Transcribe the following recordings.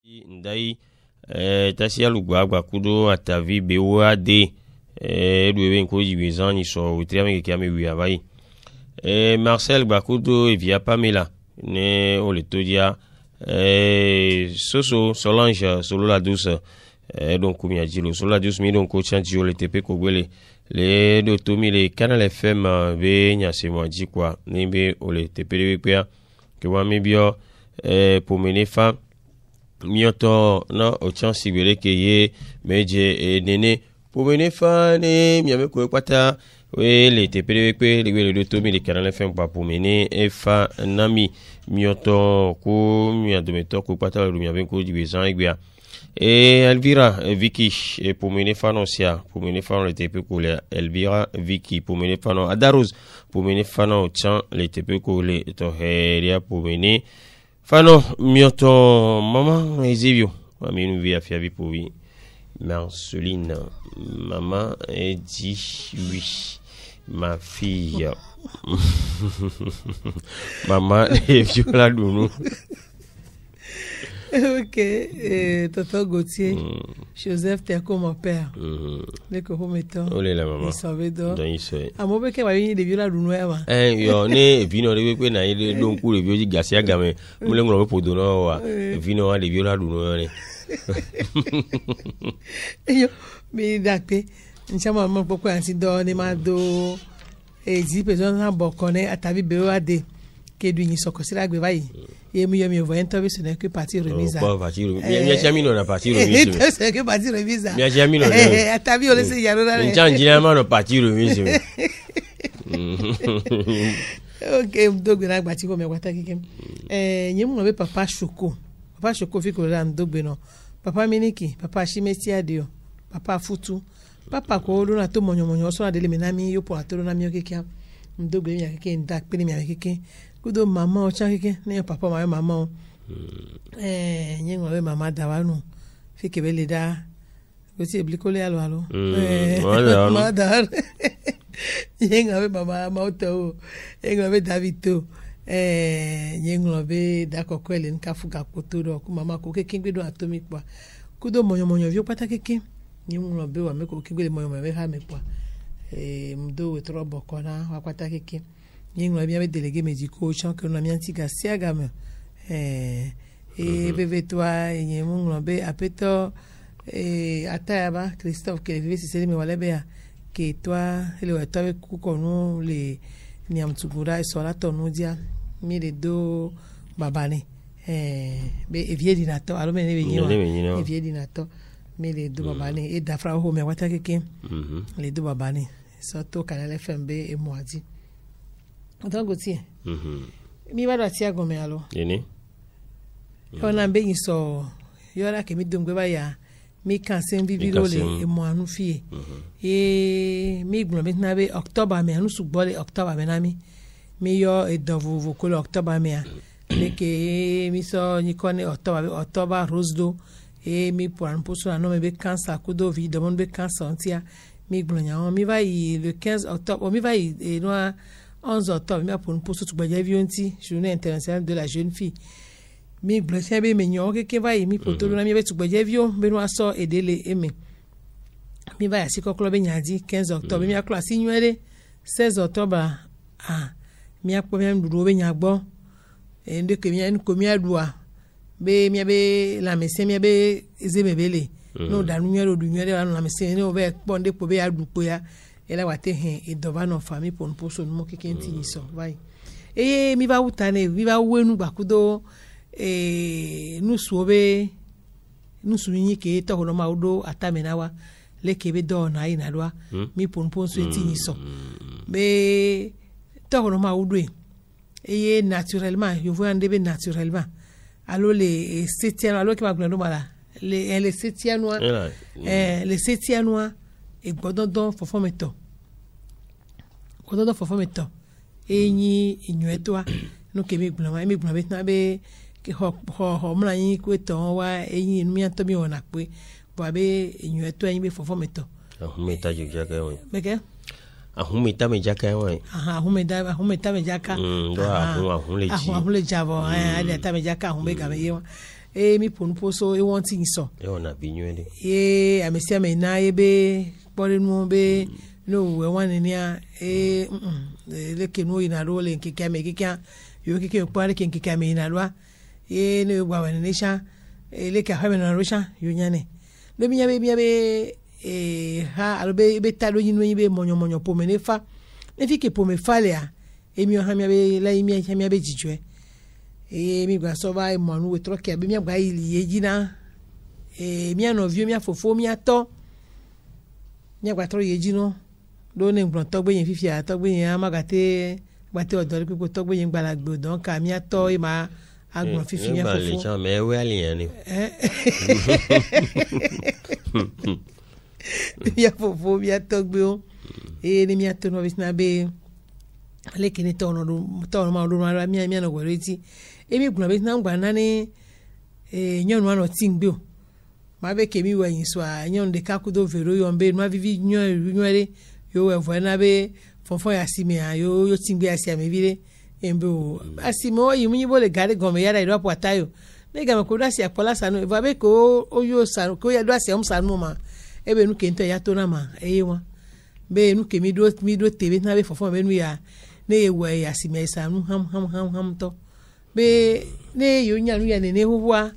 ndai tasia lugba kudo atavi bewade duwe nko jibizan ni so witriame ke ame wi abai Marcel Bakudo via Pamela ne o le todia Soso Solange solo la douce donc comme il a dit le solo la douce mi donc coach anti le TP ko gwele le do tomi le Canal FM be nya se mo di quoi nimbe o le TP de pe que wa mi bio pour mener fa mioto na o chan sibere ke ye meje nene pour mener fa ne mi ame ko kwata we le TPDP le do tomi le Canal FM pour mener fa nami mioto ko mi adometo ko kwata le mi ame ko di bezan egbia et Elvira Vicky et pour mener fa non sia pour mener fa le TP ko le Elvira Vicky pour mener fa non Adarose pour mener fa non chan le TP ko le to heria pour mener Fano mioto maman ezivio aminu via fiavi pour vi Marceline maman dit oui ma fille maman est viola dounou. Ok, Toto Gauthier, Joseph, t'es comme mon père. Les copains mettons. Oh là maman. Il savait donc. À mon père qui va venir de viola dounou. Yo ne vino de pe na ile donc le vieux Garcia game. Mo le ngoro po dono wa. Vino a de viola dounou ne. Yo, mais d'accord. Nchama maman pourquoi ainsi donne ma do et dit personne en bokone atabi beoade que du ni soko sila gbe bayi. Et mi voyant tomber ce n'est que partie remise. Pas partie remise. Mi a mis na partie remise. C'est que partie remise. Mi a mis na. Atabi on laisse yaro là. Nchanje na ma no partie remise. Ok, mdogo na gbati ko me kwata kike. Nyemu no papa Choko. Papa Choko fi ko la mdogo no. Papa Miniki, papa Shimeti Adio, papa Futu. Papa ko lo na to monyo so na dele menami yo po atoro na mi okeke. Mdogo mi akeke ndak pe mi akeke. Kudo mama o cha keke ne papa ma mama o. Nyengo we mama dawanu. Fi ke bele da. Ko ti eblikole alo. Ma dar. Nyengo we mama ma o to. Nyengo we Davito. Nyengo we da kokwele nka fuga kotoro ku mama ko keke gbedo atomi pa. Kudo monyo vi o pata keke. Nyengo be wa me ko kigbe monyo me ha me pa. Mdo we trobo kona wa kwata keke. Nyengo bi ame délégué médicaux chan que na mianti gasia game bebe toi nyengo be apeto ataba Christophe que vive si me wala be que toi le wa toi ku kono le niamtugura so la tonu dia mi le do babane be evie dinato alo me ne be nyiwa evie dinato mi le do babane e dafra ho me wata keke le do babane so to Canal FM be e moadi. Attends Gauthier. Mi va doit tiago me alo. Yeni. On a bien so yora ke mi dungwe ba ya mi kansen bibiro le e mo anu fie. Mi gbon mi na be October me anu sugbole October me na mi yo e dovo vokolo October me le ke mi so ni kone October rosdo mi pour un poso na no me be cancer kudo vi demande be cancer antia mi gbon ya mi va le 15 octobre mi va e no 11 octobre, mi a pour une poste tout badia vionti, journée internationale de la jeune fille. Mi blessé be menyo ke va mi poto na mi be tout badia vio, be no aso edele eme. Mi va asi koklo be nyadi 15 octobre, mi a klo asi nyere 16 octobre mi a po mi nduro be nyagbo. Ende ke mi en ko mi adua. Be mi be la mese mi be ezemebele. No danu nyero du nyere la mese no be ponde po be adu po ya. Ela wate hen e dovano famille pour poso no keke ntini so vai mi va utane mi va wenu bakudo nusuobe nusunyini ke to no maudo atamenawa lekebe do na ina doa mi pour poso ntini so be to no maudo naturellement je vois ndebe naturellement allo les septième allo ke magulando mala les septième noir les septième noir e gbododon fofometo enyi inuetwa no ke mi gbona betna be ke ho mla yin ku eto wa enyi mi anto mi wona pe bo be inuetwa yin be fofometo ahumeta jaka we meke ahumeta me jaka we ahumeta me jaka ahumle jabo ali ta me jaka ahumbe ga me mi ponu poso e won ti so e ona binyuele amesi amena e be pore nu be no we wan ni a le ke no ina role nkeke ame keke yo keke pare ke nkeke ame ina lwa no gwa wan ni sha le ke ha me na rosha yo nyane le mi be ha alo be talo yin wen be monyo po me ne fa ne fi ke po me fa le a emi o ha mi be la imi ha mi be jijwe mi gwa so ba mo nu we tro ke be mi gwa ili ejina mi ano vio mi afofo mi ato mi gwa tro yejino do ne gbon to gbe yin fifi a to gbe yin amagate gbate odo pe ko to gbe yin gbalagbe don ka mi ato e ma agbon fifi mi afofo le chan me we aliyan ni mi afofo mi ato gbe o ni mi ato no bisna be le kini to no ma do ma mi no goreti emi gbon be na ngba na ni nyonu ano tingbe o ma be ke mi wa yin so a nyon de kakudo vero yo mbe ma vivi nyore yo we vo na be fonfon ya sime a yo tingbe asia me vire embe o asimo yi munyi bo le gare gome yara iro apo atayo ne ga me ko da sia pola sanu va be ko o yo sanu ko ya do asia sanu ma ebe nu ke nto ya to na ma won be nu ke mi do tebe na be fonfon be nu ya ne ye we ya sime sanu ham to be ne yo nya nu ya ne huwa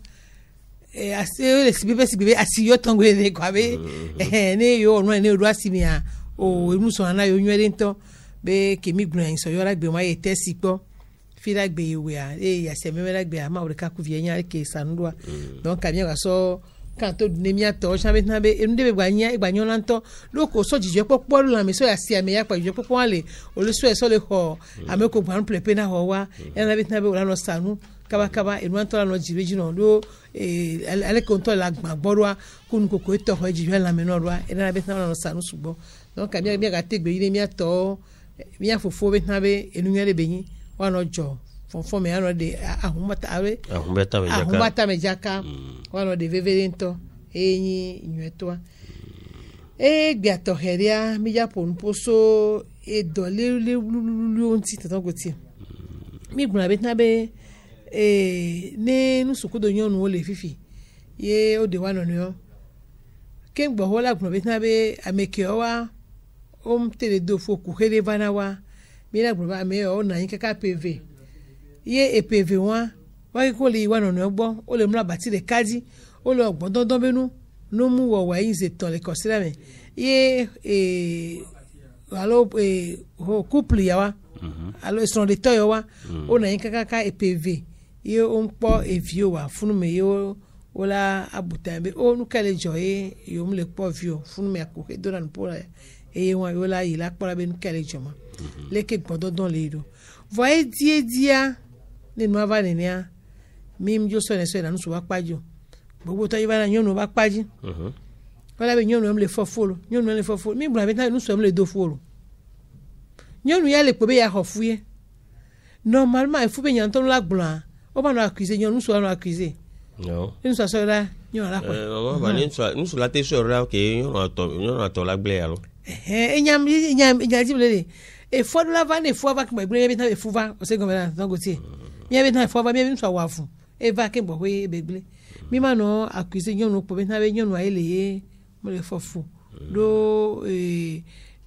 le sibibe asiyo tongwe ne kwa be ne yo no ne do asimi a o enu so na yo nwere nto be kemi gun so yo la gbe ma ye tesi po fi la gbe we a ya se me la gbe a ma o ka ku vie nya ke sanudwa donc ka mi ga so kan to ne mi ato chabe na be enu de be gba nya igba nyon lanto lo ko so jije popo lu la mi so ya si ame ya pa jije popo ale o le so le ho ame ko gba plepe na ho wa ya na be na be o la no sanu kaba enu anto la no jire jino do ale konto la gbagborwa kun koko to ho jije la me no rwa e na be na no sanu subo donc ka mi ga tegbe ire mi ato mi afofo be na be enu ngere be yin wa no jo fonfon me ano de ahumata me jaka wa no de veverento enyi nyetwa gbe atoheria mi ja pon poso dole onti tatogoti mi gbura be na be ne nu sokodo nyonu o le fifi ye o de wa no yo ke gbo ho la gbura be na be ameke o wa tele do fo ku hele vana wa mi la gbura me o na yin kaka pv ye epv wa ko le wa no gbo o le mura bati le kaji o le ogbon dandan benu no mu wo wa yin se ton le consider me ye alo ho couple ya wa alo son de to yo wa o na yin kaka epv ye o npo evio wa funu me yo o la abuta be o nu kele joye yo mu le po vio funu me ko do na po won yo la yi la pora be nu kele joma leke gbododon le do voye dia nínú ava nenia mi jo so na nusu wa pajo gbogbo to yiba na nyonu ba paji wala be nyonu le fofolo mi bra be na nusu le do folo nyonu ya le pe ya hofuye normalement il faut be nyanton la gblan o ba no accuser nyonu so no accuser no nusu so ra nyonu la ko ba nusu la te so ra ke nyonu ato la gble alo enyam jible e fo la va ne fo va ke gbe be na e fo va o se gomera dangote mi be na fo va mi so wa fun e va ke bo we begle mi ma no accuse nyonu po be na be nyonu aile ye mo le fo fu do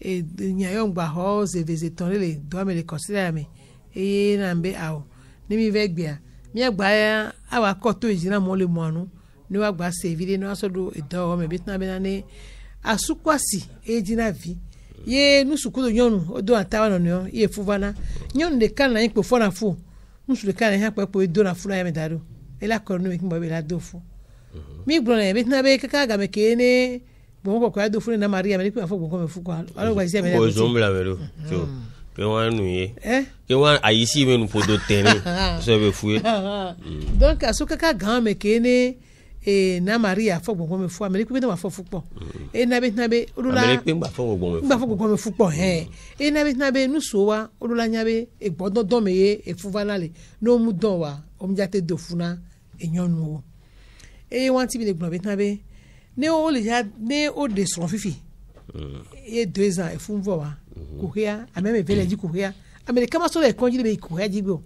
nyayo ngba ho ze visitor le do me le consider me na mbe awo ni mi ve gbe a mi agba awa ko to ejina mo le mo anu ni wa gba se video no aso do edo me be na be na ne asukwasi ejina vi ye nusukudo nyonu odo atawa no ye fuvana nyonu de kan na yin po fona fu nusu de kan na pe po edo na fula ya me daro ela ko no kin bo be la do fu mi gboro na be na be kaka ga me ke ne bo ko ko do fu na Maria me ko fo go me fu ko alo gba ise me ko zo mbla me do so ke wa nu ye ke wa ayisi me nu podo tene so be fu donc aso kaka ga me ke ne na Maria fo gbogbo me fu America be na fo fu po na be odula America ngba fo gbogbo me fu po na be nu so wa odula nya be egbodon don me ye e fu vanale no mu don wa o mi jate do funa enyonu o wan ti bi le gbon be na be ne o le ja ne o de son fifi 2 ans e fu vo wa kuhia a même vele di kuhia America ma so le konji be kuhia di go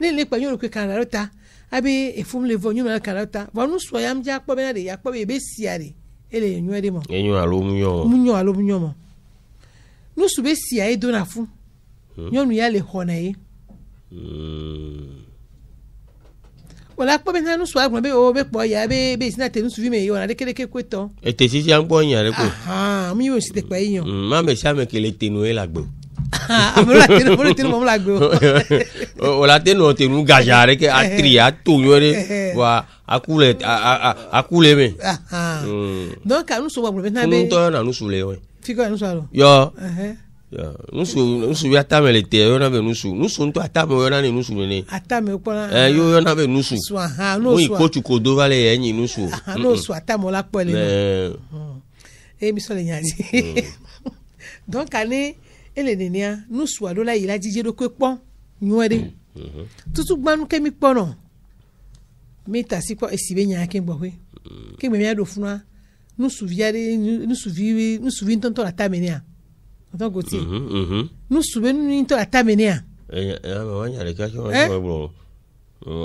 le pa nyoro ke kan rota abi efum le vo nyoro kan rota wa nu so yam ja kpo be na de ya kpo be siare ele enyu de mo enyu alo munyo mo nu su be sia e do na fu nyonu ya le hona yi wala kpo be na nu so agbon be o be po ya be sina te nu su vi me yo na de kele ke kweto e te si an po yan re ko mi yo si te pa yan ma me sa me kele tenu e la gbo amolo tenu mo la gbo o la tenu te nu gajare ke atri atu yore wa akule me donc nu so wa be na be to na nu su le we figo nu so alo yo nusu ya tame le te yo na be nusu nto atame yo na ne nusu ne atame ko na yo na be nusu so aha no so ko tu ko do vale yin nusu no so atame la po le mi so le nyaji donc ani ele nenia nusu ado la ila jije do ko pon nyore tutu gbanu ke mi pon no mi ta si po esibe nya ke gbo we ke me mi ado funa nusu vi tonto atame ni a donc Gauthier nous souvenons to atamenia wa nya le ka so wa bro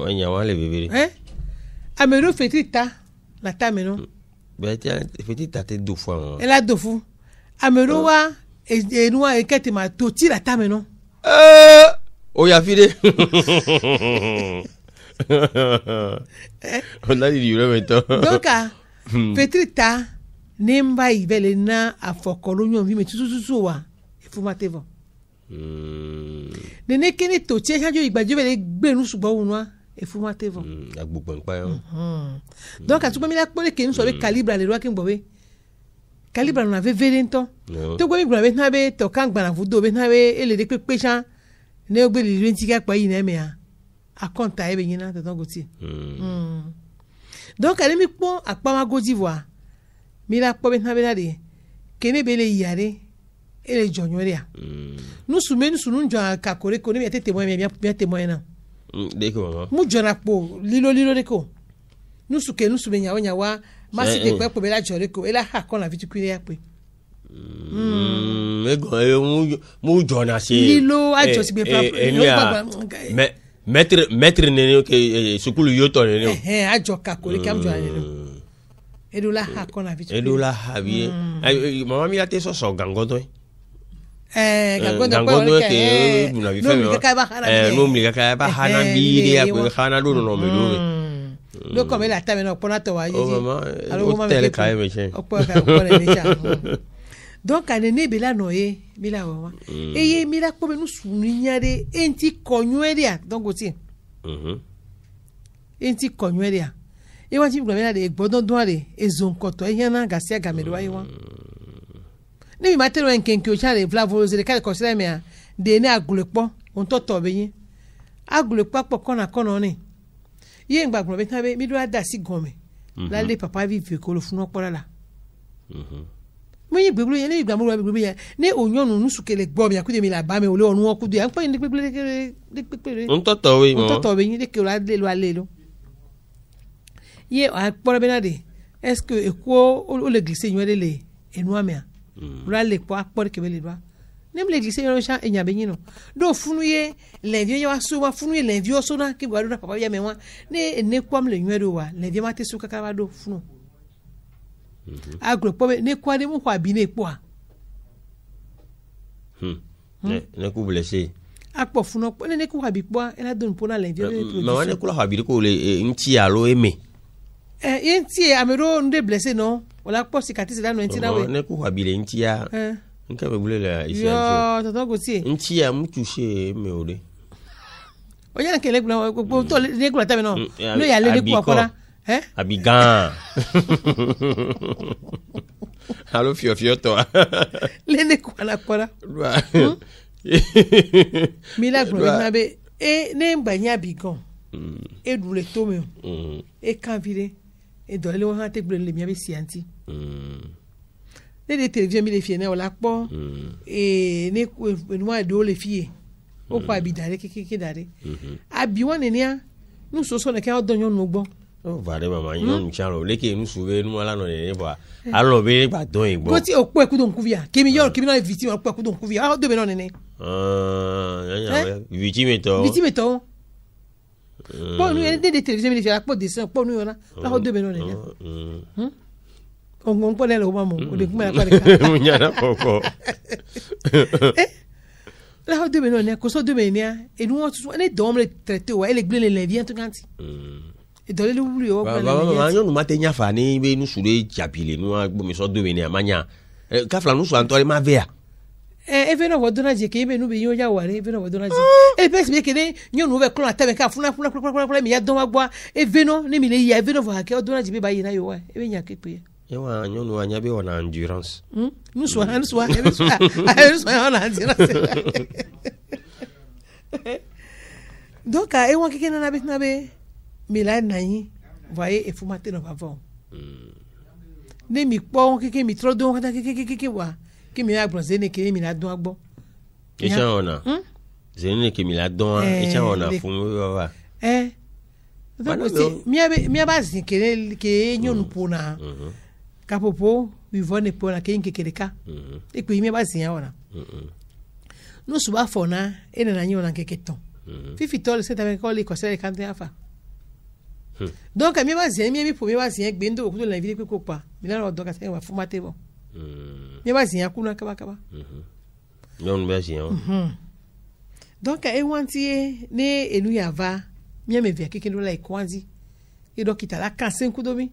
anya wa le bébé amero fetita la tameno be tia fetita te deux fois elle a deux fois amero wa e noa e kete ma to ti la tameno o ya fide on a dit du remeto donc fetita nemba ibele na afokolo nyon vi me tututu wa efumatevo nene kene to tie hajo igbajo bele gbenu subo wunwa efumatevo agbugbo npa yo donc atugo mi la pole ke nso be calibre le rokin bobe calibre na ve velento to go mi gba be na be to kan gba na fudo be na be ele de pepe chan ne ogbe le renti ka pa yi na me a konta e be yin na to don goti donc ale mi po apa ma Côte d'Ivoire mira po ben habela de kene bele yare ele jonyoria nu sumenu sunu nja ka kore ko ni tete mo mi temo na de ko mu jona po lilo de ko nu suke nu sumenya onya wa masi de po bela jore ko ela ha kon la vitukire ya pe mu jona se lilo ajo si be maître ne ke sukulu yoto ne ajo ka kore kam jona ne Edula ha kona vitu. Edula ha bi. Mama mi ate so gangodo. Gangodo ke na vi feme. No mi ka ba hana bi dia ko hana do no me do. Lo come la tame no pona to wa yiji. Alo mama tele kai me che. Opo ka ko le cha. Donc anene bela noye, bila wa. Eye mira ko be nu suninyade enti konyoeria donc oti. Enti konyoeria. E wa ti gbọmẹ de gbọdọ dun are ezonkoto ehena gasia gamedo ayi wa ni mi matero enkenke o chare vlavo ze ka ko sele me a de ni agulepo on toto be yin agulepo pọ kona ni ye ngba gbọmẹ tabe mi do ada si gome la le papa vive ko lo fun opora la mo yin gbegbe yen ni igba mo gbegbe yen ni onyonu nusukele gbo mi akude mi la ba mi o le onu okudu an pe ni gbegbe on toto we yin de ke o la le lo ale lo ye a pora benade est-ce que eko o le glisser nyo le enu amia la le po apor ke bele ba nem le glisser nyo cha enya be nyino do funu ye le vie wa so wa funu ye le vie so na ke gwa do na papa ya me wa ne kwam le nyo do wa le vie ma te su kaka ba do funu agro po ne kwa de mu kwa bi ne po a ne ku blessé akpo funu po ne ku ha bi po e la do po na le vie ma wa ne ku la ha bi ko le nti alo eme yenti amero nde blessé non wala po cicatrice là no yenti na we ne ku habile nti ya nka be bule la isi yo toto Gauthier nti ya mu toucher me ode o ya kele gbo to le gbo ta me no no ya le ku akora abigan halo fio to le ne ku ala akora milagro na be ne mbanya bigan e dule to me e kan vire e do le won te gbe le mi abi sianti le de télévision mi le fie na wala po ne no ado le fie o pa bi dare keke dare abi won ne a nu so na ka do nyon no gbo o vare mama yon charo le ke nu suve nu ala no ne ba alo be gba don igbo ko ti o po eku don kuvia kemi na victime o po eku don kuvia o do be no ne victime to Bon nous des télévisions mais faire pas dessin pour nous là. Là deux beno ne. On connaît le maman, on dit comment la On y a pas. Là deux beno ne, qu'on deux beno et nous on est dorme les traiter ouais les blés les viens tout quand. Et dans les oubli au. Maman nous matenya fani be nous sur les chapile nous a bo me so deux beno amanya. Ka fla nous so antore ma vea. Eveno vodona je ke nu be yo ya ware eveno vodona je e pes be ke ne nyo nu be klo atabe ka funa mi ya don wa gba eveno ne mi le ya eveno vo ke odona je be ba yi na yo wa e be nya ke pe e wa nyo nu anya be wona endurance nu so han so e so na endurance donc e wa ke na be mi la na yi voyez e fumate no va von ne mi po ke mi tro don ke wa qui me a bronzé ne qui me la don agbo e cha ona zene qui me la don e cha ona fun wa donc mi ba zin ke nyon pona kapopo vivone pona ke nkekereka e ko mi ba zin ona no suba fona e na nyona nkeketon fifi tol c'est avec quoi les conseils quand tu as fa donc mi ba zin mi po mi ba zin gbendo ko to la vie ko pa mi la do ka se wa fumate bon mi ba zin akuna kaba non ba zin donc e wanti ne enu ya va mi me via keke no la ikwanzi e do kita la kansen kudomi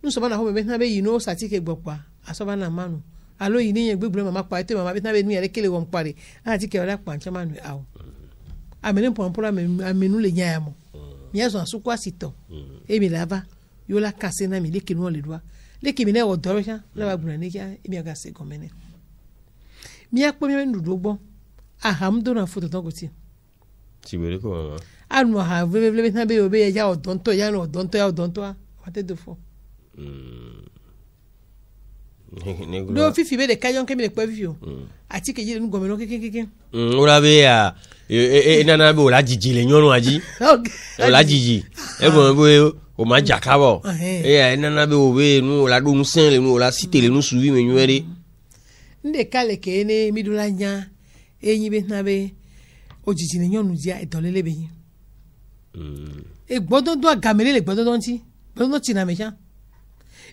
nu so ba na ho me na be yino sati ke gboppa aso ba na manu alo yi ni yen gbegbre mama pa te mama be na be nu yere kele won pare ati ke ola pa ncha manu awo amene pompora amenu le nya mo mi aso asukwa sito e mi lava yo la kansen na mi le kinu le doa le ki mi ne odoro sha la ba gbura ne ja e mi aga se gomene mi akpo mi ndudo gbo ahamdo na foto to goti ti bere ko mama anu ha vle na be obe ya odonto ya no odonto a wate do fo do fifi be de kayon ke mi le po fifi o ati ke jire nu gomeno keke ora be ya nana be ola jiji le nyonu aji ola jiji e go be o ma jakabo nana be obe nu ola do nu sen le nu ola site le nu suwi me nyere nde kale ke ne midula nya enyi be na be ojiji le nyonu dia edolele be yin e gbodon do agamele le gbodon ti na meja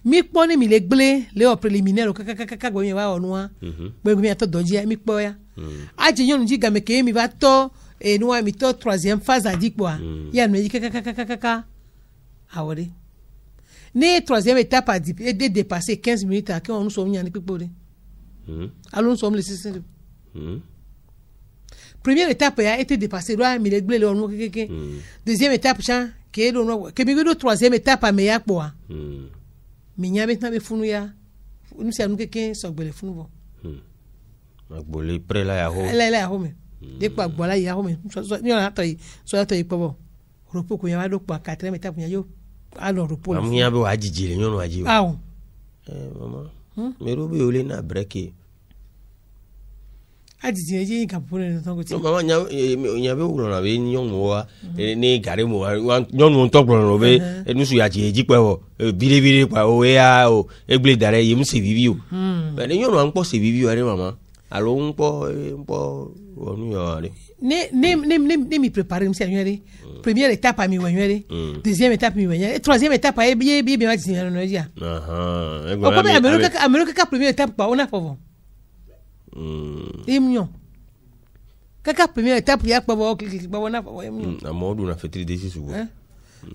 mi po ni mi le gble le o preliminaire kaka gbo mi wa onu a gbe mi ato doji mi po ya aje nyonu ji game ke mi va to enu a mi to troisième phase adipo a ya no ji kaka awore ni troisième étape a dépasser 15 minutes a ke onu so nya ni pipore allons sommes les 6 première étape a été dépassée là mi le gble le onu keke deuxième étape chan ke do no ke mi go troisième étape a me ya po a mi nya be na be funu ya nu se anu keke so gbele funu bo agbole pre la ya ho la ho me de pa gbola ya ho me so ni ona to yi so to yi po bo ropo ko ya wa do pa 4 étape nya yo alo ropo la mi ya be wa jiji le nyonu aji awo mama me ro be ole na breke ajiji eji ka pone to ko ti mama nya be ulo na be nyonu wa ni gare mo nyonu to gboro no be enu su ya ji eji pe wo bire pa o ya o egble dare yim se vivi o be ni nyonu an po se vivi o re mama alo npo onu yo are ne mi préparer mi senere première étape a mi wenere deuxième étape mi wenere troisième étape a bi ma ti no ya o ko be amero ka première étape pa ona fo imnyo kaka première étape ya pa bo pa ona fo imnyo amodu na fetri desi sugo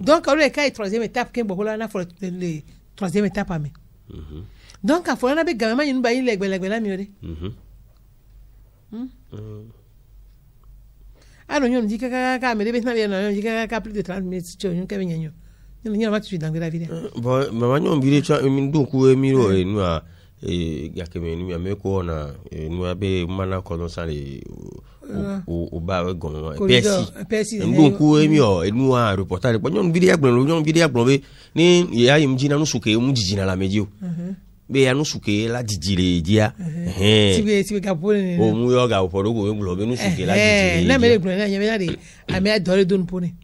donc on le ka troisième étape ke bo na fo le troisième étape a mi donc a fo na be gamama yin ba yin legbe la mi ore ano nyon di kaka me debe na be na di kaka plus de 30 minutes cho nyon ka be nyanyo nyon ma tu dans la vie bon mama nyon bire cha mi do ku mi ro enu a ya ke me ni me ko na enu abe mana ko don sale o ba we gon pesi ndo ku mi o enu a reportage po nyon bire agbon be ni ya yim jina no suke mu jijina la meji o be ya no suke la jijire dia tibe ka pone o mu yo ga oporo go nglo be no suke la jijire na me le gbo na nya me na de ame adore don pone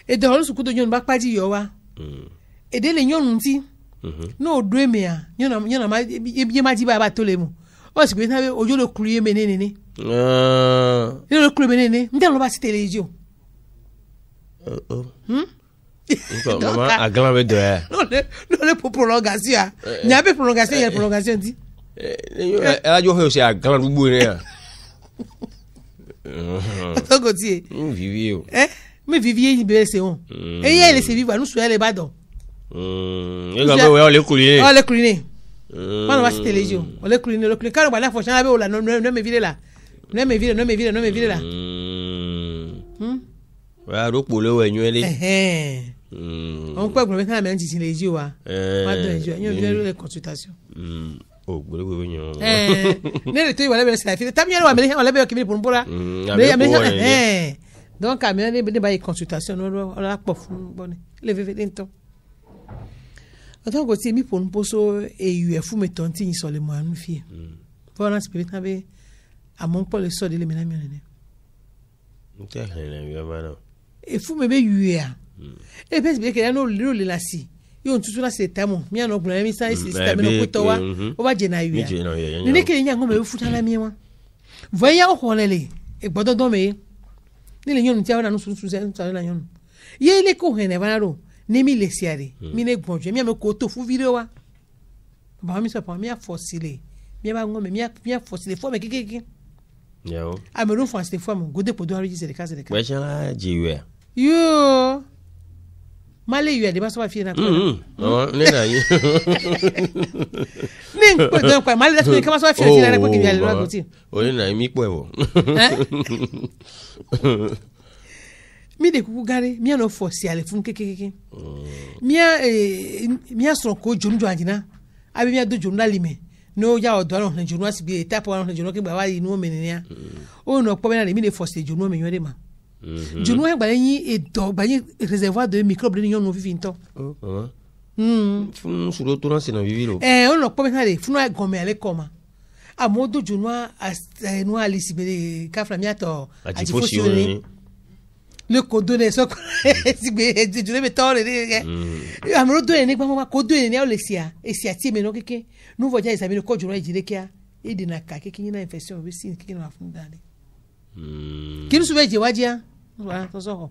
e do lo suku do nyon ba paji yo wa e de le nyon nti no do eme a nyon ma ye ma ji ba to le mu o si be na be ojo lo kru ye me ne lo kru me ne nde lo ba si television Maman a grand avec de non le pour prolongation il y a pas prolongation il y a prolongation dit elle a dit aussi a grand bout là to Gauthier Vivier mais Vivier il be c'est on et il laisse vivre nous sur les badon et quand on les couler on va citer les jours on les couler quand on va la fois là on non me vire là non me vire là ouais donc pour le ouais nous on peut maintenant même si les jours madame je viens les consultations oh bolo bolo nyo ne le toi wala be la fille tamia wa mele wala be ki pour mbora mais donc a me ne ba consultation on la pof bonne le veve dento donc aussi mi pour poso et UF me tonti sur le mois nous fie voilà ce peut être à mon pas le sort de le menam ne et fou me be UA et parce que il no le la si yo ntutu na se tamo mi ano gbona mi sai system no kutowa o ba je na UA ni ne ke nya ngoma be futa na mi wa voya o holele e gbodo do me ni le nyonu tia na no sunsun se ntare na nyonu ye ile ko hene ba ro ni mi le siare mi ne gbonje mi am ko to fu video wa ba mi so pa mi a fossile mi ba ngome mi a fossile fo me kekeke yo a me ro fossile fo mo gode podo register de case de ouais chala jiwe yo male UA de ba so ba fie na ko ne na yi ni ko don kwa male da so ka so ba fie na ko ki ya le ro ti o ni na mi po e wo mi de kuku gare mi no force ale fun kekeke mi a so ko jonu anjina abi mi do jonu lime no ya odo ron na jonu asibi tap ron na jonu ke gba wa inu o menenia o no po na mi de force jonu o menyo de ma jonu e gba yin edo gba yin réservoir de microbe ni yonu vivi nto fun suro to na se na vivi lo o no po na de fun a gome ale koma amodo jonu a no alisi be ka fra mi ato atifosioni le kodo ne so si be je me tore ni amro do ni gba mo kodo ni o le sia esia ti me no keke nu voja isabi ko juro ejire kia e di na ka keke ni na infection we sin keke na fun dale kinu su be je wajia wa to so ho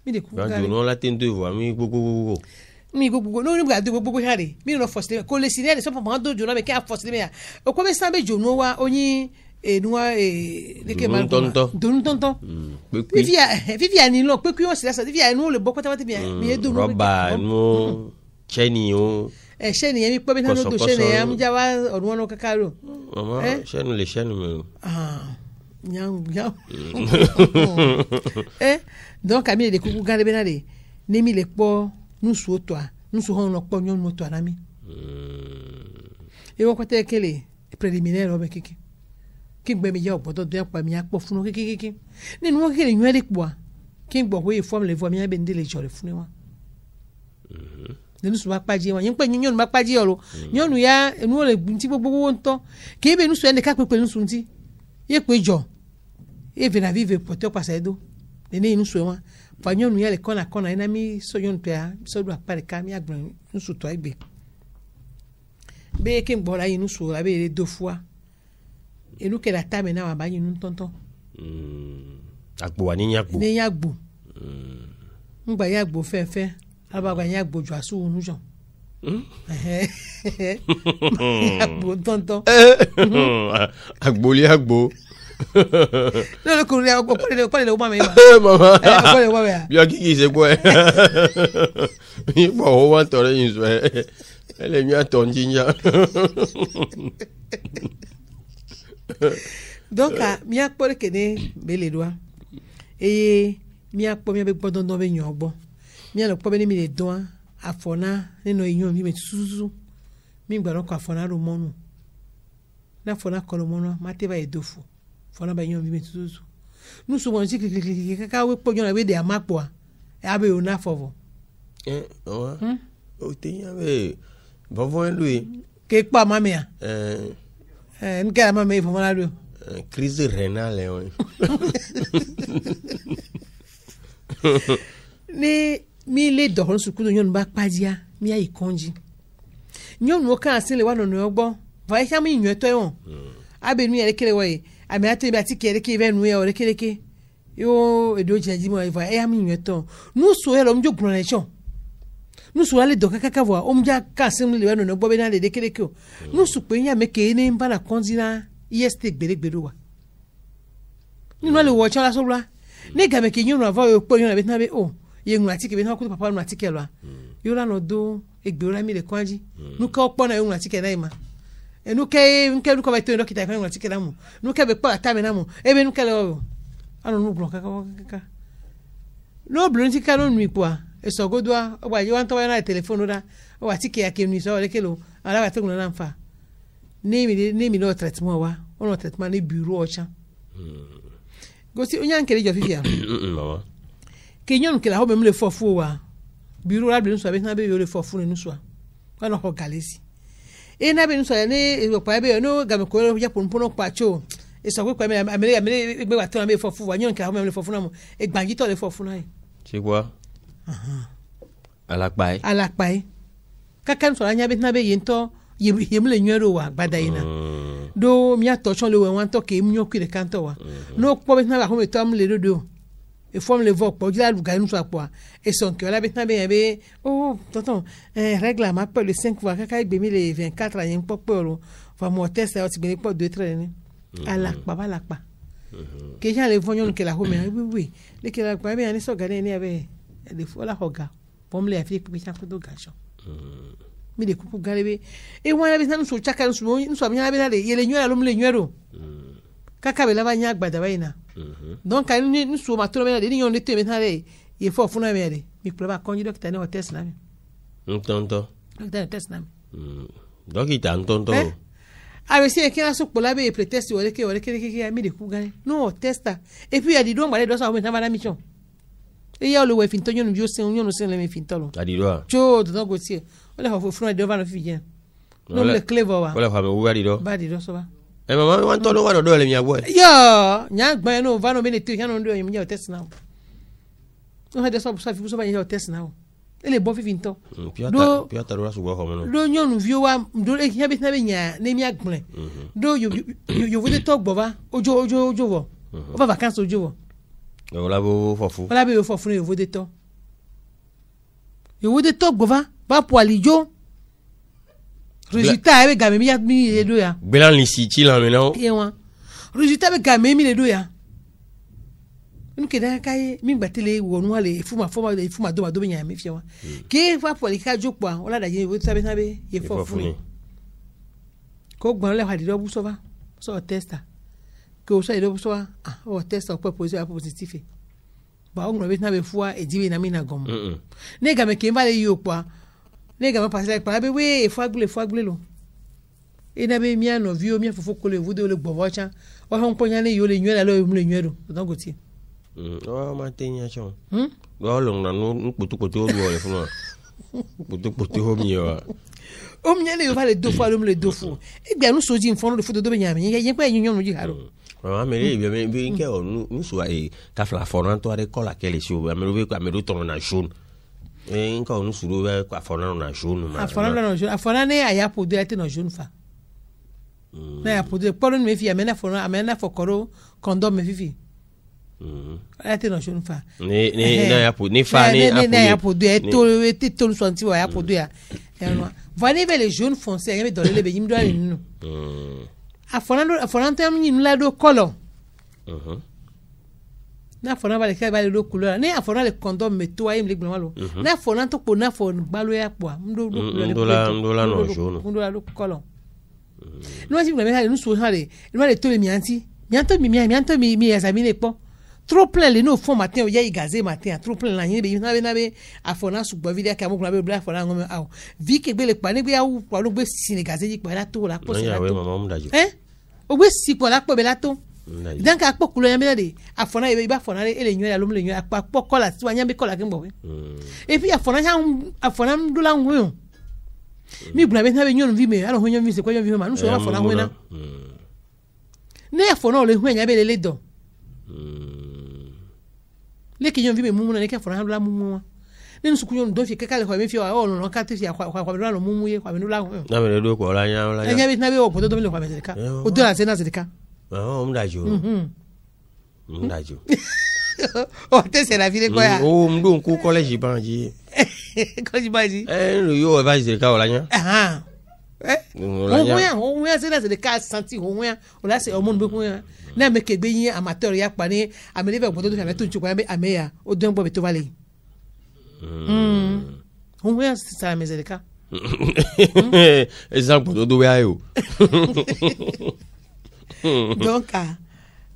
mi de ku ga no la tin deux voix mi gogo no ni ga de gogo hare mi no first ko le sin ele so pa do juro be ka first me ya o ko be sa be jono wa onyi enua leke mal don tonton vivia ni lo pe kuyo sila sa vivia nu le boko tawati mi edu roba nu cheni o cheni mi po be na do cheni am jawa onu no kakaro mama cheni le cheni me nyang donc ami de kuku gare benade ne mi le po nu su otoa nu su hon no po nyon moto na mi e wo kwate kele préliminaire o be kiki ki gbe mi ya obodo do pa mi apo funu kiki nínú wo kele nyu de po ki gbo we form le vo mi be ndele jore funu wa nínú su ba paji wa yin pe nyun ma paji oro nyonu ya enu le nti gbogbo wo nto ki be nu su ene ka pe nu su nti ye pe jo e ve na vive poto pasa edo nene nu su wa fa nyonu ya le kona ina mi so yon pe so do apare ka mi agbon nu su to egbe be ki gbo la yin nu su la be le do fois elu ke la tame na wa ba yin tonton agbo wa ni yagbo ngba yagbo fefe aba gba yagbo ju asu unu jon yagbo tonton agbo no le ko le agbo pale le o ma me ba mama pale o ma me bi akiki se po mi po o wa tore yin so ele mi aton jinja donc mi akpo le kene bele doa e mi akpo mi be gbodon do be yan ogbo mi an okpo be ni mi le don afona nínú iyan mi tutu mi gba ron ko afona ro monu na afona ko ro monu ma te ba edofo fona ba yan mi tutu nu so won si kliklik kaka we po yan we de amapo a abe o na fovo o te yan be vovo lui ke pa mame a nka mame e fo mala do crise rénale ni mi le do su ku yon ba padia mi ayi konji nyon wo kan sin le wa no ogbo va ya mi nyo to won abe nu yere kere wo yi ami ati be ati kere ke ve nu e o kere ke yo edo jaji mo eva e ami nyeto nu so e lo mjo gronation nu so ale do kaka vo o mja kasim le no bobe na de keleke o nu su pe nya meke ni mba na konzina yeste gbelegbelo wa ni no le wo chala so bla ne ga meke nyu no ava yo po nyu na betna be o ye ngu atike be na ko papa no atike lo yo la no do egbora mi le kwanji nu ka opo na yo ngu atike na ima enu ke nke lu ko ba to no kita kan ngu atike na mu nu ke be pa ta me na mu e be nu ke le o ano no block kaka no blonti ka no nui kwa eso godwa o ba yo anto na telephone da o wa tike ya ke nui so le kelo ala ba teguna na mfa ni mi no traitement wa o no traitement ni bureau ocha go si onyan kele jo fifia mama ke nyon ke la ho me le fofu wa bureau la bi nso be na be yo le fofu ni nso wa no ho galesi e na be nso ya ni e pa be no ga me ko ya ponpono pa cho eso ko me amele gbe wa tan me fofu wa nyon ke la ho me le fofu na mo e gbanji to le fofu na c'est quoi alakpai kaka nso anya be na be yento yem le nyero wa gbada ina do mi attention le wan to ke mi okire kanto wa no po be na ba ho me to am le do e forme le voc po la luga nso apo e son ke la be na be oh tonton règle ma pe le 5 fois kaka gbe mi le 24 yen popo va mo test e o ti gbe po 2 3 ni alakpa ke ja le vonyon ke la ho me oui le ke la pa be ani so gane ni abe de fo la hoga pom le afi pe cha ko do gacho mi de kuku galebe e wana be nanu so chaka nso mi na be na le yele nywera lo mle nywero kaka be la ba nya agbada baina donc kan ni nso ma to be na de ni yon de te me na le ye fo funa me de mi pro ba konji docteur ne o test na mi ntonto docteur test na mi dokita ntonto a si e kila so pola be pretest wole ke mi de kuku gale no testa et puis il y a di do ngale do sa o me na ba na mission e ya lo we finto nyon bio se nyon se le me finto lo adido cho do go tie ole ho funa de va no fi bien no le clever wa ole fa me u adido ba di do so ba e mama wan to do wa do le mi agbo yo nya gba no va no be ne te no ndo yim ya test now no ha de so fi so ba ya test now ele bo fi finto piata do su go ho mo do nyon vio wa do e ya be na be nya ne mi agbon do yo vo de to gbo va ojo wo o va vacances ojo wo wala bo fofu wala be yo fofu yo vo de to gbo va ba po alijo résultat be ga mi ya mi le do ya belan li si ti la me na ye wa résultat be ga mi le do ya nke da kai mi gbatele wo nu ale fuma do nya mi fi wa ke fa po li ka jopo wala da ye wo sabe ye fofu ni ko gbon le ha di do bu so va so testa que o sai do so o testa o positif ba o no be na be fua e diwe na mi na gomo ne ga me ke va le yo kwa ne ga me passer pa be we fua glé lo e na be mi ano vio mi fofo ko le vudo le gbovo cha o hon ponya ne yo le nywela lo mu le nywero don go ti o ma tenya chon do lo na nu putu o le fun putu ho mi wa o mi le yo va le do fua lo mu le do fu e gbe anu soji nfon lo fodo do be nya mi ye pe yin yon ji haro amere be nke o nu so e ka fla foran to are kola kele si o amere be ko amere to na jaune e nka o nu suro be ko foran na jaune ma foran ne aya podo ate na jaune fa na ya podo poro me fi amena foran amena fokoro condom me fifi ate na jaune fa ne na ya podo ne fa ne ya podo e to so anti wa ya podo ya voyez les jaunes foncés mais dans le be yim do ale nu afonando mi nula do color na fona ba le ka ba le do couleur ne afona le condom me to ayim le gbon malo na fona to po na fon gbalo ya po ndo la no jaune ndo la do color no si me ha le nu so ha le no le to le mianto mi examiner po trop plein le no fond matin o ya igazé matin trop plein la yin be na be afona su gbo video ka mo kuna be bla afona ngom aw vi ke gbe le pa ne gbe awu pa lo gbe si ne gazé ji pa la to la po se la to o gbe si po la po be la to donc a po kulo yan be de afona e ba afona le nyo ya lo le nyo apa po kola ti wa yan be kola ke ngbo we et puis afona ndo la nwo mi buna be na be nyo vi me alo ho nyo vi se ko nyo vi ma nu so afona nwo na ne afona o le hu yan be le do le ki yon vi me mumu na le ka fona la mumu ni nsu kunyo ndo fi keka le kwa me fi o no ka te fi kwa lo mumu ye kwa me la na me do ko la nya nya bi na be o podo do me le kwa me se ka o do la se na se ka mdajo Oh, c'est la vie de quoi? Oh, m'don ko collège banji. Quand tu banji. Le yo va dire ka olanya. Ah. On c'est là c'est des cas senti on là c'est au monde beaucoup. Na me ke gbe amateur ya pa ni amele be gbodo fi ameto nchukwa be ameya o don bo be to vale. On c'est ça mais c'est le cas. Exemple do do ya yo.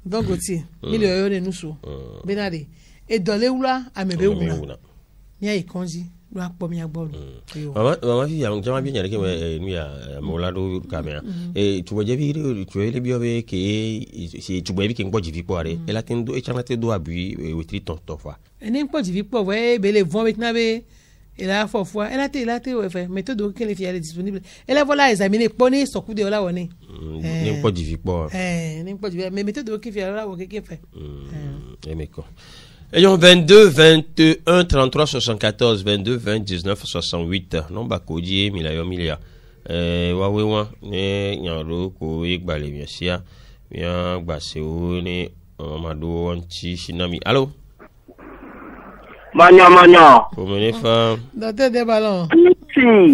Donc aussi, milieu yo de nous so. Benade. Et dans les oula amebe oula. Ni ay konji. Maman fille donc j'aimerais bien y aller que nous ya molado caméra et tu vois vu tu es les bio avec si tu vois que ngbo jivi poare elle a tendo e chana te do abui we tri ton tofa ene ngbo jivi po ouais be le vont avec nabe elle a fois elle a été ouais fait méthode que les filles est disponible elle a voilà examiner poni so coup de là on est ngbo jivi po ngbo jivi mais méthode que filles là que fait et mais quoi. Ayons 22 21 33 74 22 20 19 68 nomba kodie milayo milia wawewa ne nyaro ko igbale miasia mia gbase o ni amado anti sinami allo Magna comment les femmes docteur de ballon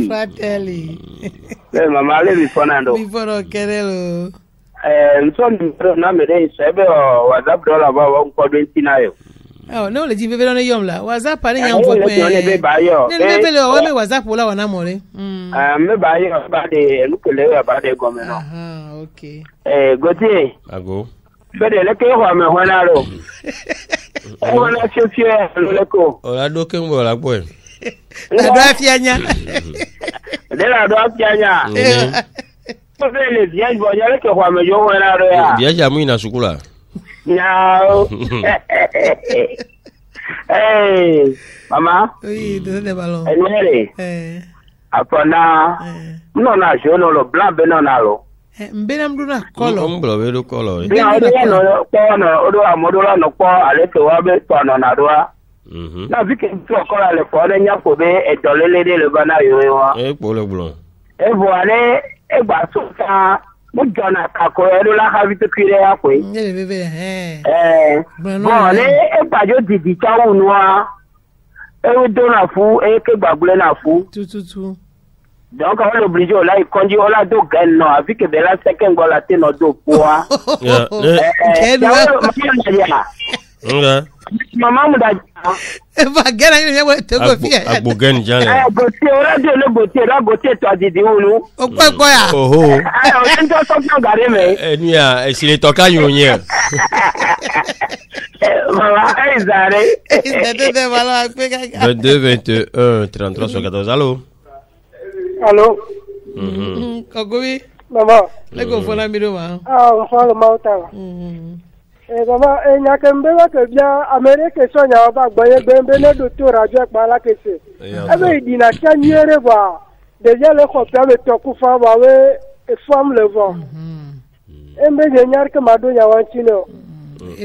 fratelli maman le bifonando biforo kerelo nso na mere sebe WhatsApp dollar ba won ko 20 na yo. Oh non le dit bébé on est yom là WhatsApp pas rien faut mais ne bébé le ouais mais WhatsApp là on a moré me ba yo ba de nous que le ba de gomme non ah OK Gauthier ago bede le ke ho me hona ro on a chefie le ko o la do ken bo la po la do afianya de la do afianya le bien bo ya le ke ho me yo hona ro ya bien jamu ina sukula. No. Hey, mama. Oui, de ballon. Apona. Non na jo no lo blanc be no na lo. Mbena mduna kolo. Mblo be do kolo. Ya no ko no odo amodola no ko ale ke wa be to no na doa. Na bi ke to ko ale ko le nya ko be e dolele de le bana yo wa. Po le blon. E voale e gba so ta mo jona ka ko e la ha vite kire ya ko le bébé bon le e pa jo didi cha unu a e do na fu e ke gbagbule na fu tout donc on l'oblige là il conduit on la do gan no avec que de la second goal la te no do poa Maman muda va gana ni we te go fi agbogan jan gote ora de le gote to didi unu o ko ya oho o ento so kan gare me enu ya e si le toka yonye mama ezare de balo pe ka 22 21 33 14 allo kogobi mama le go fona miro ma on fa le mauta Baba, il n'y a qu'un bébé qui vient Amérique et son y'a pas boyé ben de tout radio par la que c'est. Il dit n'a qu'à nier voir. Déjà le copain de Tokufa va et forme le vent. Et mais il n'y a que Madou Yawantino.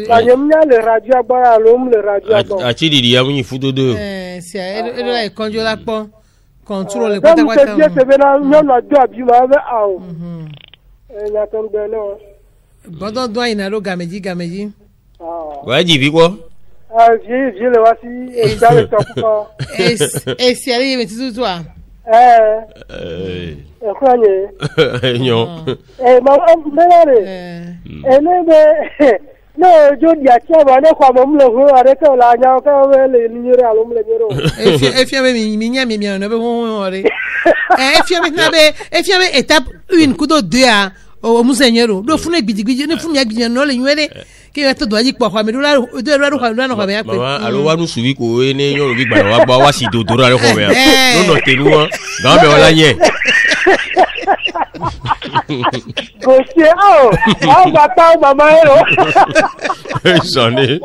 La yemia le radio à boire à l'homme le radio à bon. A-t-il dit y a une photo de c'est elle là conduit la pont contrôle le côté quoi. C'est bien c'est bien non a deux abus avec ao. Il n'y a qu'un bébé. Bodo doit inaro gameji. Ouais, dis quoi? Je le voici et dans le top. Et si elle est tout toi. Croyez. Non. Maman, non, je dis à qui va ne quoi me le arrêter la nya ka le niere à l'homme le niero. Et fiame minya mimia no be ho ore. Fiame na be, fiame étape 1 kudo 2 a o musenyero do funu gbidigbi ne funu agbiyan no le nwere ke ya to do aji po kwa me do la do kwa no ya pe mama alo wa nu suwi ko ne yon bi gba wa gba wa si do do ra le ko me no no tenu won ga be ola yen Gosie o bata mama ero sone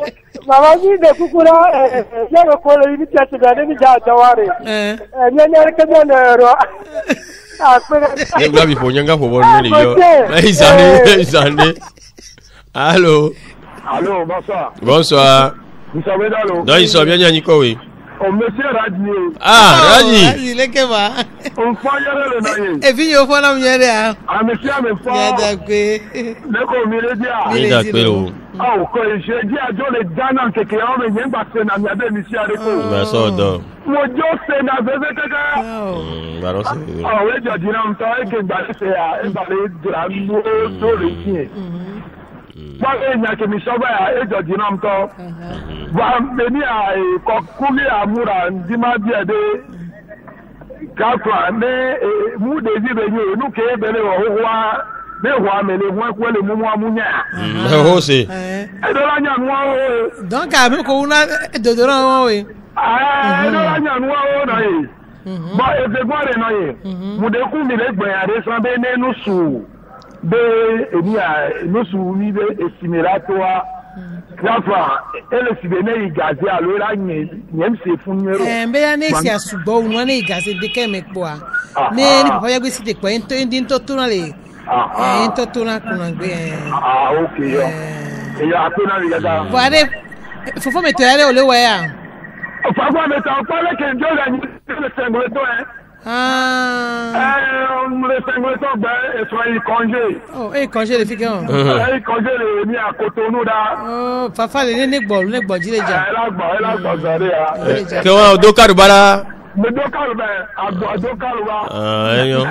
mama ni de kukura ya ko le ni tete da ni ja daware nya ke na ro ne gba bi fo nyanga fo bon ni yo isane Allô, bonsoir. Bonsoir. Vous savez dans l'eau. Non, ils sont bien ni ko oui. O monsieur Radni. Ah, Raji. Raji leke ba. On fire le naye. E fi yo fo na mnyere a. Ah monsieur me fo. Ya da kwe. Le ko mi le dia. Mi da pe o. Ah o ko je di ajo le dana keke o me yen ba se na mi ade mi si are ko. Ma so do. Mo jo se na bebe keke. Ba ro se. Ah we jo di na mto e ke gba se ya e ba le dra mo do le ki. Ba e nya ke mi so ba ya e jo di na mto. Ba me ni a ko kuli amura ndima bi ade. Kakwa ne mu de ji be yo nu ke be le wo wa be wa me le wa ko le mu mu amunya. Ho se. E do la nya nu o. Donc a me ko una dodoran o we. Ah, e do la nya nu o na yi. Ba e se gbo re na yi. Mu de ku mi le gbe ade san be ne nu su. Be emi a nu su ni be esimirato a. Kakwa ele si be ne igazi alo ra nyem se fun yero. Mbe ya ne si asubo unu na igase de ke me po a. Ne ni papa ya gbe si de po ento ndi to tuna le. Ento tuna kuna gbe. Ah, okay yo. E ya tuna le ga. Vare fofo me to yale ole wa ya. Fagwa me ta pa le ke njo ga ni le sengwe to le sengwe to gbe e so yi congé. Oh, e congé le fike on. E congé le ni Akotonu da. Oh, fafa le ne gbo jileja. E la gbo zare ya. Ke wa do karu bala. Me do karu ba, do karu ba. Ah, yo.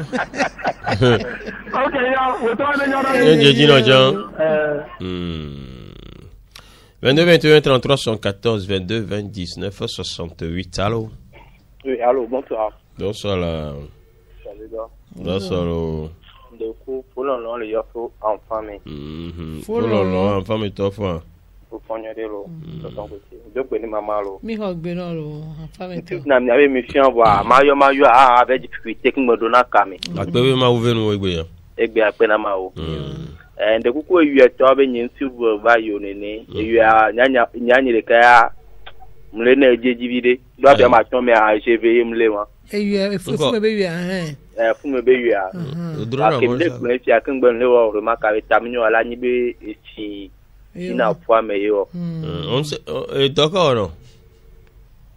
Okay, ya, we to ne nyara. Je jino jan. 22 21 33 74 22 20 19 68. Allô? Oui, allô, bonsoir. Bonsoir là. Salut, gars. Bonsoir. Du coup, pour l'on le yafo en famille. Pour l'on en famille toi fois. Pour prendre de l'eau. Je connais maman l'eau. Mi ho gbe no lo en famille to. Na mi avait mi fian voir. Mayo avec difficulté qui me donna camé. Akpewe ma ouve nou egbe ya. Egbe apena ma o. De kuku eyu eto be nyin silver ba yo nene. Eyu a nyanya le kaya mle na ejejibide. Do be ma ton me a cheve mle wa. Eyu fu me be yu a fu me be yu a. Drona mo sa. Me fi akin gbe le wo re ma ka be taminyo ala ni be eti ina fwa me yo. On se doko no.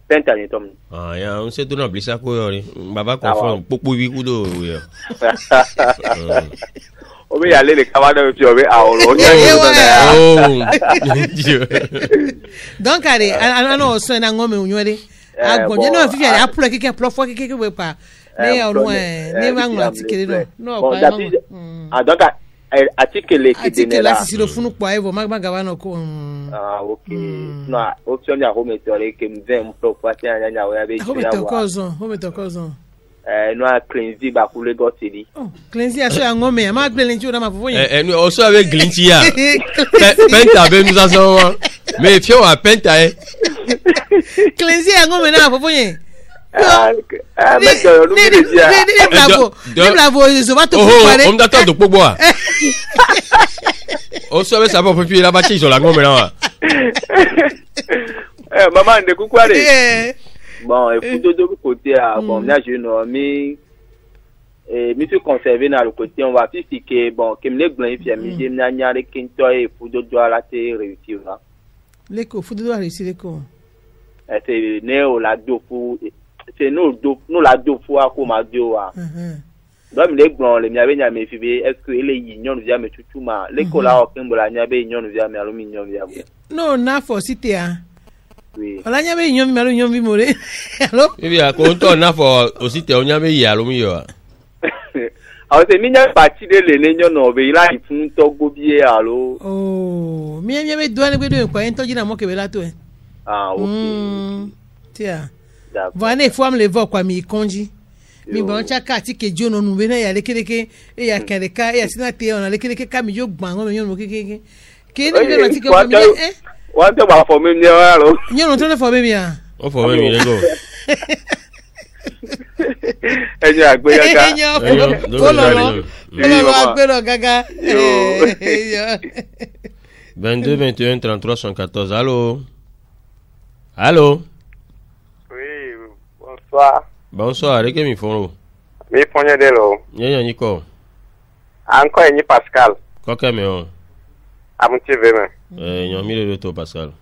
Penta ni tom. Ah ya, on se dona blisa ko yo ri. Baba confirm popo wi ku do yo. Obe ya le kawada fi obe a oro. Donc allez, ano so na ngome unywere. Agboje no fi ya apro keke plofo keke we pa. Ne ya onu ne wa nwa tikere no. No pa. Donc article qui article là si le funu po evo magma no ko. Ah okay. No, option ya home tore ke mve mpro kwati anya wa be home to kozo. No a cleansi ba ku Lagos City. Oh, cleansi aso ya ngome ma gbele nti o na ma fofo yin. No also avec glinti ya. Penta be nous aso. Mais fio a penta cleansi ya ngome na fofo yin. Bravo, je vais te préparer. On m'attend de pourquoi. On se met ça pour faire la bâtisse sur la gomme là. Maman, de coucou allez. Bon, et pour de côté à bon, là je ne mi se conserver dans le côté on va plus que bon, que me blanc fi mi je na nya le kinto et pour de doit la te réussir là. L'éco, faut de doit réussir l'éco. C'est néo la do pour c'est nous la do fois comme à dio a donc les blancs les miabe nya me fibe est-ce que les union via me tutuma les cola o kembola nya be union via me aluminium via non na for cité a oui ola nya be union me aluminium vi more allo ebi a ko to na for o cité o nya be ya aluminium a c'est minya parti de le union no be ila ifun to gobie allo oh mi nya be douane be do kwa ento jina mo ke be la to ah OK tia Vane fwam le vo kwa mi konji. Mi bon chaka ti ke jono nu be na ya lekeleke e ya kereka e ya sinate ona lekeleke ka mi jo gban ngo nyon mo kekeke. Ke ni be ti ke kwa mi wa te ba fo mi ni wa lo. Nyon to le fo be mi a. O fo be mi le go. Enyo agbe gaga. Enyo lo agbe lo gaga. 22 21 33 74. Allô. Allô. Bonsoir, avec mi foro. Mi fonye de lo. Nyanya niko. Anko enyi Pascal. Koke me on. Amuti ve me. Nyomi le to Pascal.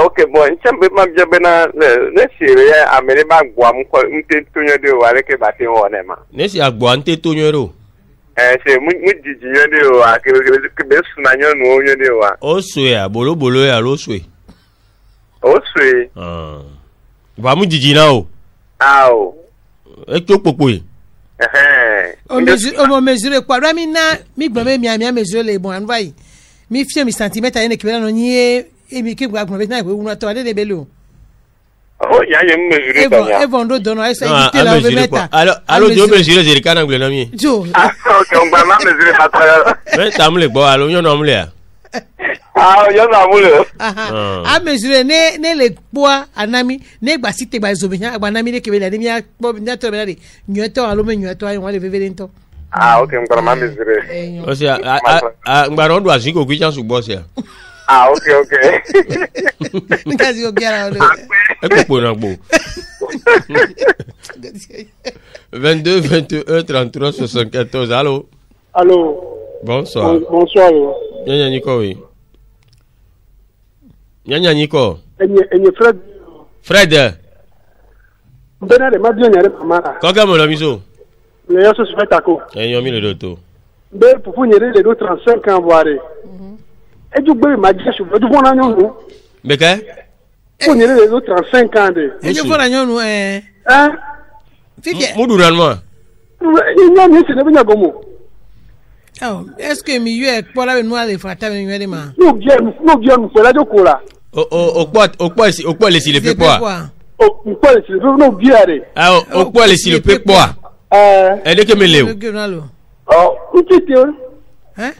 Ok, bon, chambe ma jabena ne sire amere ma gwa mko mte tunyo de wale ke bate wone ma. Ne si agbo ante tonyo Se mu jiji de wa ke be sunanyo no onyo de wa. o swe a bolo ya lo swe O swe. Ba mu jiji na o Ao. e to popo yi o mesure kwa rami na mi gbon mi mesure le bon anvai mi fie mi centimètre ene kibela no nie e mi ke gwa gbon na we unu to ade de belo Oh, ya ye mesure ta ya. Evon do dono ai sai ti la we meta alo jo mesure je kana ngule na mi jo Ok, on va ma mesure ta ta. me tamle gbo alo yo no mle a Yo na mule. a mesure ne le poa anami ne gba site gba zobinya gba anami ne kibela ni mi a po na to be na de nyoto alo me nyoto ai won le vevere nto Ok, on va ma mesure. o se a ngba ndo asiko ku chance gbo se Ok. Nikazi o biara o e popo na gbo 22 21 33 74 allô. Allô. Bonsoir. Bonsoir. Nyanya Niko oui. Nyanya Niko. Enye Fred. Fred. Benare ma bien nyare mama. Koga mo la miso. Le yaso se fait ako. Enyo mi le doto. Be pour nyere le do 35 ans boire. E ju gbe ma je su do bona nyon. Beka? Pour nyere le do 35 ans de. e jo fora nyonu Fifi. Muduran mo. Nya ni se ne benya gomo. Oh, est-ce que mi yue pola be no ale fata be yue de ma. No bien pour la jokola. O le si le pe po. O pour le si no biare. Ah o le si le pe po. E de ke me leo. Oh, utite. Hein?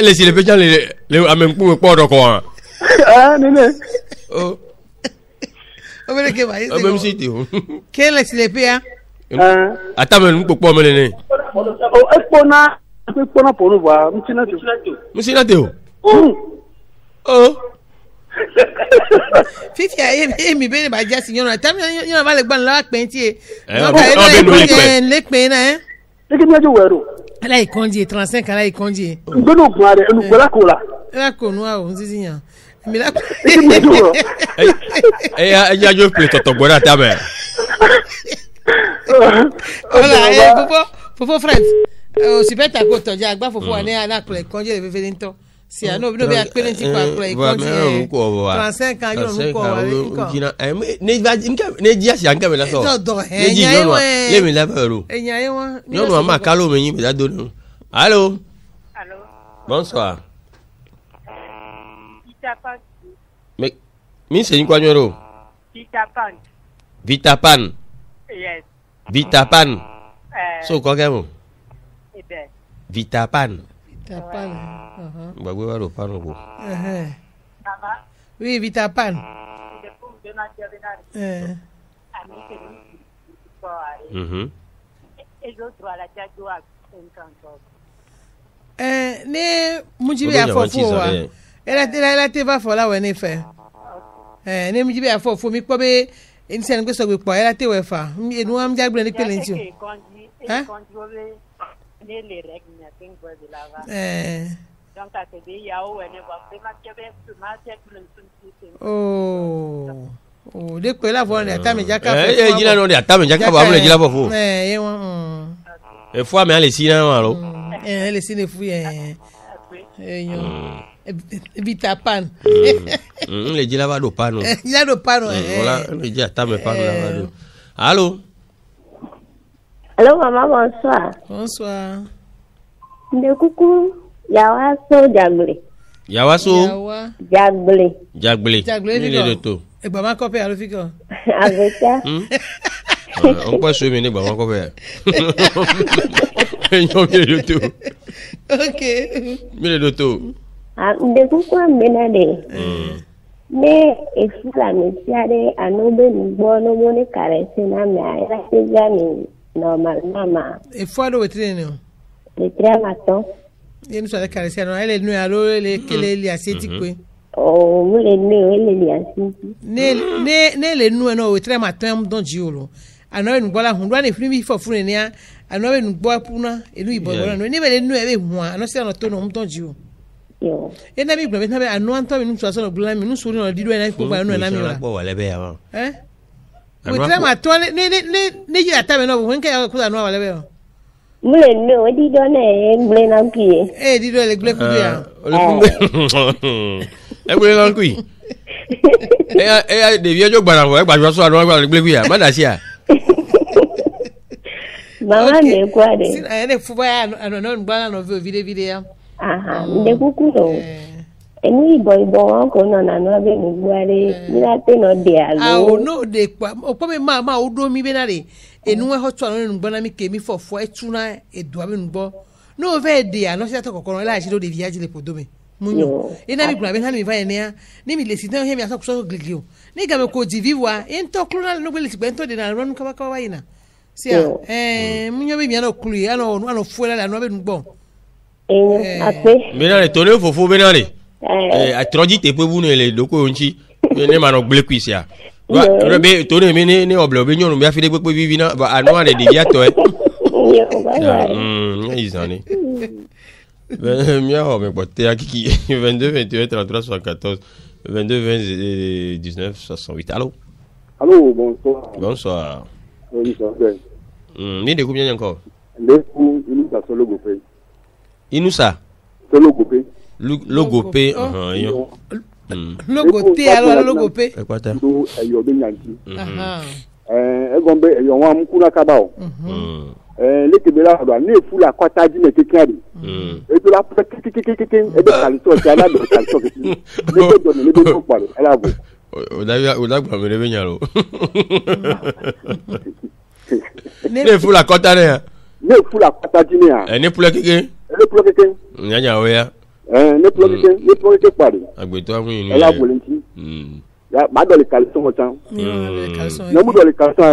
Le si le pe jan le amen ku po do ko an. Nene. Oh. O bele ke ba O même si ti o. Ke le si le pe a? Atame nu popo me ne. O expona pour nous voir. Musina te o. Oh. Fifi a mi be ba jasi nyonu tam nyonu ba le gban la pe nti e. Le pe na E ke mi ajo wero. Ala i konji 35 ala i konji. Ngbe gun are enu gbe la kola. La ko nu a o nzizi yan. Mi la. E ke mi ajo. Ya jo pe toto gbora ta me. Hola, Fofo Fred. O si peta ko to ja gba Fofo ani ana kle konji le vevere nto. Si ano bi no be akpele nti kwa kle konji. 35 ans yo nu ko wa nko. Ne ji asi anka me la so. Ne ji no le mi la baro. Enya ye won. No no ma kalo me yin me da do no. Allô. Allô. Bonsoir. Vitapan. Me mi se yin kwa nyoro. Vitapan. Vitapan. Yes. Vitapan. So ko ke mo. Ebe. Vitapan. Bagwe wa lo pano bo. Mama. Oui, Vitapan. Ne mujibi afofo wa. Ela te va fola we ne fe. Ne mujibi afofo mi po be nse ngbe so gbe po ela te we fa. Enu am jagbe ni pele nti o. Ne le règles na ting bo de la va. Donc ça c'est des yao et ne va pas Oh, de pe la vo ne atame jaka. Jina no de atame jaka ba mo le jila fofo. Ye won. E fo ame ale sina ma lo. Le sine fu ye. Vitapan. Le jila ba do pano. Jila do pano. Voilà, le jila atame pano la ba do. Allô. Allô maman, bonsoir. Bonsoir. De coucou. Yawaso Jagle. Yawaso Jagle. Jagle. Ni le to. E gba ma copy alo fiko. Avec ça. On peut se mener gba ma copy. Enyo mi le to. OK. Mi le to. De coucou benade. Mais et fula me tiare anobe ngbo no mone caresse na me era tejani normal mama. E fo do wetre ni o. Le tre matin. Yenu so de caresse no ele nu alo ele kele li aseti kwe. Oh, mo le nu ele li aseti. Ne le nu no wetre matin don jiolo. Ano nu gbola hun do na firi mi fo funu ni ano nu gbo puna elu ibo no ni be le nu e be hu ano se no to no don jiolo. Yo. E na bi gbe na be anu anto mi nu so so gbula mi nu so no dido na ko ba nu na mi ra. Po wale be ya. We try ma to ne ji ata me no bo nke ko anu wale be. Mule no dido na e mule na ki. Dido le gble ku ya. E gble na ku. De viejo gbara wo e gba so anu gba le gble ku ya. Ma da si a. Mama me kwade. Sin ene fuba ya no gbala no video ya. Aha, de kuku no. Eni boy ko no na no be mi gbare. Mi la te no de alo. Ah, no de kwa. Opo me ma odo mi be na re. Enu e hotu anu nu gbana mi ke mi fofo etuna edu abi nu gbo. No ve de ano se to kokoro la si do de viaje le podo me. Munyo. Ina mi gba be na mi va ene ya. Ni mi le si tan he mi aso so gligio. Ni ga me ko di viva. En to klona no gbele ti gbe to de na ron ka wa ina. Sia, munyo be mi ano klu ano fuela la no be nu gbo. Ape. Benare tole fofo benare. A troji te pe bunu le doko onchi. Ne ma no gble kwisia. Wa be tole mi ni oblo be nyonu bi afide pepe vivi na ba anu ade de biato e. Yo, ba. Izani. Mia ho me pote akiki 22 28 33 74 22 20 19 68. Allô? Allô, bonsoir. Bonsoir. Oui, ça fait. Ni de combien encore? Inusa solo gopé. Inusa solo gopé. Logopé. Logoté alors logopé. E kwata. Do eyo be nyanti. Egombe eyo wa mkuna kabao. Lekebela ado ne fula kwata ji ne kekari. E to la kekekekeke e be kalito ti ala be kalito ke. Ne do ne be ko pare. Ala bo. O da gba mere be nyaro. Ne fula kwata ne. Ne fula kwata ji ne ha. Ne fula keke. Ne fula keke. Nyanya o ya. Ne fula keke pare. Agbeto awun inu. Ala bo lenti. Ya ma do le kalito mo tan. No mu do le kalito mo e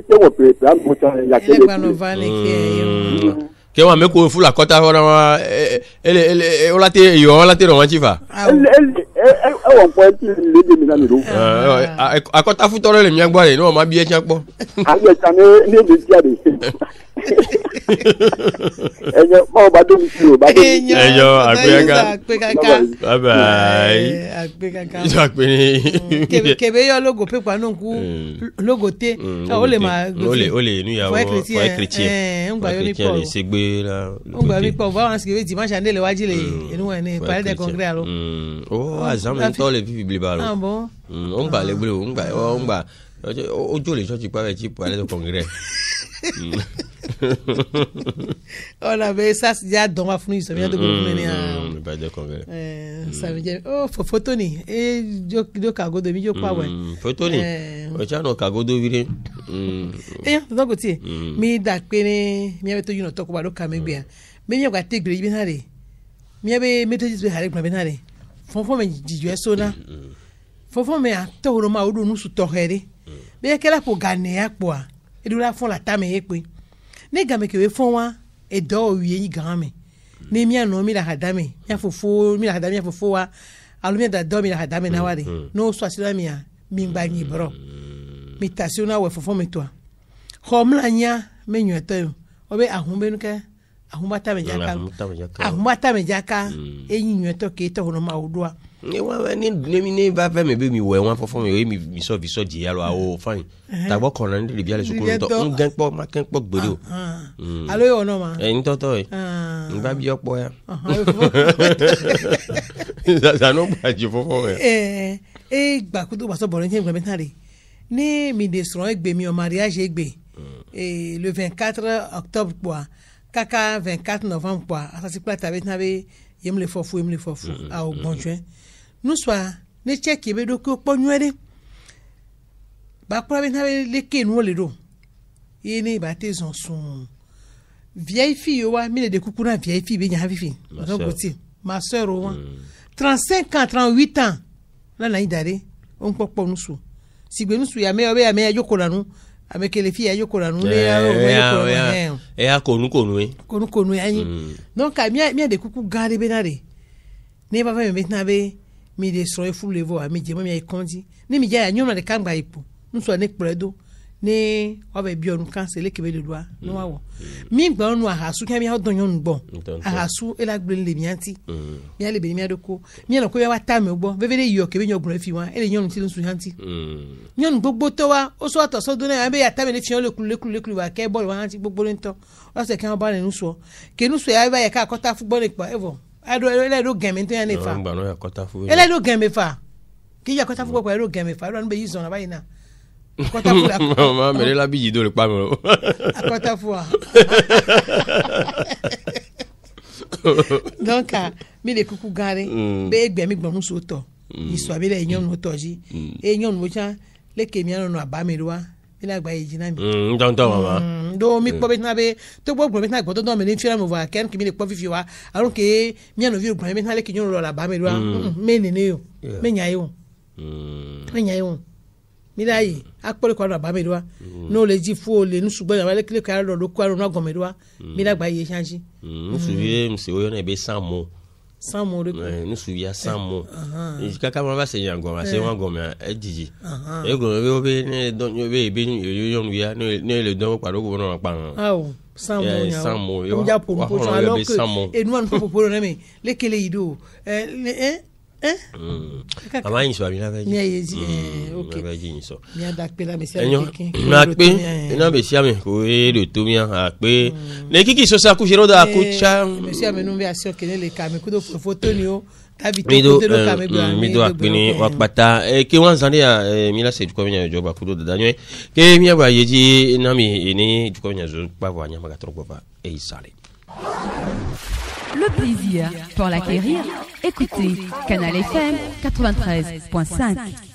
wo pe mo tan ya ke. Ke wa me ko fula kwata hora wa ele o late ro wan chifa. Won po ti le de mi na mi ro. Akota futoro le mi agbare no ma bi e chan po. Aye chan ne de ti ade. Eyo mo ba do mi ti o ba do. Eyo agbega. Bye bye. Agbega. Isakpe ni. Kebe yo logo pe kwa no ku logo te. O le ma ole nu ya wo chrétien. Ngba yo ni po. Segbe la. Ngba mi po ba wan skive dimanche andele wajile enu wa ni palais des congrès alo. Oh, azam to le vivi bliba lo. Ah bon. On gba le gbele, on gba ojo le church pa ti palais des congrès. On avait ça déjà dans ma fenêtre, ça vient de gouverner le palais des congrès. Ça veut dire photo ni et do cargo de mi jo pa we. Photo ni. O cha no cargo do vire. Donc côté mi da pe ni mi ave to you no talk about ka me bia. Me mi ga te gre bi na re. Mi ave messages be hare gbe na re. Fonfon me jiju eso na. Fonfon me ato ro ma odo nu su to here. Be ke la po gane apo a. E do la fon la ta me e pe. Ne ga me ke we fon wa e do wi yi gan me. Ne mi ano mi la hadame. Mi afofo mi la hadame afofo wa. Alu mi da do mi la hadame na wa re. No so asira mi a mi gba yin bro. Mi tasio na we fofo me to a. Ho mla nya me nyu eto yo. Obe ahun be nu ke ahun bata me jaka. Ahun bata me jaka. E yin eto ke to no ma odo a. Ni wa ni ba fe me be mi we wan fofo me mi so di alo o fine. Ta gbo kan na ni le bi ale sukun to ngan po ma ken po gbere o. Alo yo no ma. En to e. Ngba bi opo ya. Za no ba ji fofo me. Gba ku to ba so bo nje ngba betare. Ni mi desron egbe mi o mariage egbe. Le 24 octobre quoi. Kaka 24 novembre quoi. Asasi plata betare yem le fofu a au bon juin. Nous soit ne check be do ko ponwere. Ba kwa betare le ke nu le do. Yene ba te son son. Vieille fille wa mi le de kukuna vieille fille be nya fifi. Ma sœur wa 35 ans 38 ans. La na idare on popo nusu. Si gbe nusu ya me ya yokola nu ameke le fille ya yokola nu le ya e a konu ya yin. Donc mi de kuku gare benare. Ne ba me maintenant be mi de so e fulu levo mi je mo mi e kondi. Ni mi ja ya nyoma de kangba ipo. Nusu ne predo ne wa be bionu kan se le kebe de doa no wa wo mi gba nu ahasu kan mi ha don yon gbon ahasu ela gbele le mi anti mi ale be mi adoko mi na ko ya wa ta mi gbo vevele yo kebe nyon gun fi wa ele yon ti nsu anti nyon gbogbo to wa o so to so do na be ya ta mi le fi on le kulu wa ke ball wa anti gbogbo le nto o se kan ba le nsu ke nsu ya ba ya ka kota football le pa evo ado ele do game nto ya ne fa ele do game fa ki ya kota football ko ele do game fa ro be use on ba ina akota fua maman mais la bille do le pas mo akota fua donc mi le kuku gare be egbe mi gbon so to iso abi le yon no toji e yon mo cha le ke mi anu aba mi roa mi la gba eji na mi don mama do mi po be na be to gbogbo be na gbo to do mi ni fi mo va ken ki mi le po fifi wa arun ke mi anu vi ogbo mi na le ke yon ro la ba mi roa me ni ni yo me nya yo mirai akpole kwa ba medwa no le ji fu le nusugbo ya le kile ka ro do kwa ro na gomedwa mi la gba ye chanji nsuwie mse oyo na be 100 mots nsuwie 100 mots kaka ma ba se yango ma se wango ma ejiji e go be ne don yo be yo ya ne le don kwa ro go no pa aw 100 mots yo ja po po alors que et nous on peut pour ne le kele ido ama yin so abi na be ji okay be ji so mi ada pe la mesia na pe na be sia me ko e de to mi a pe ne kiki so sa ku jero da ku cha mesia me no be asio ke ne le ka me ku do photo ni o tabi to de lo ka me gba mi do apini wa pata ke wan zande ya mi la se ko nya jo ba ku do da nyo ke mi ba yeji na mi ni ko nya zo pa wa nya ma ga tro ba e sale. Le plaisir pour l'acquérir, écoutez Canal FM 93.5.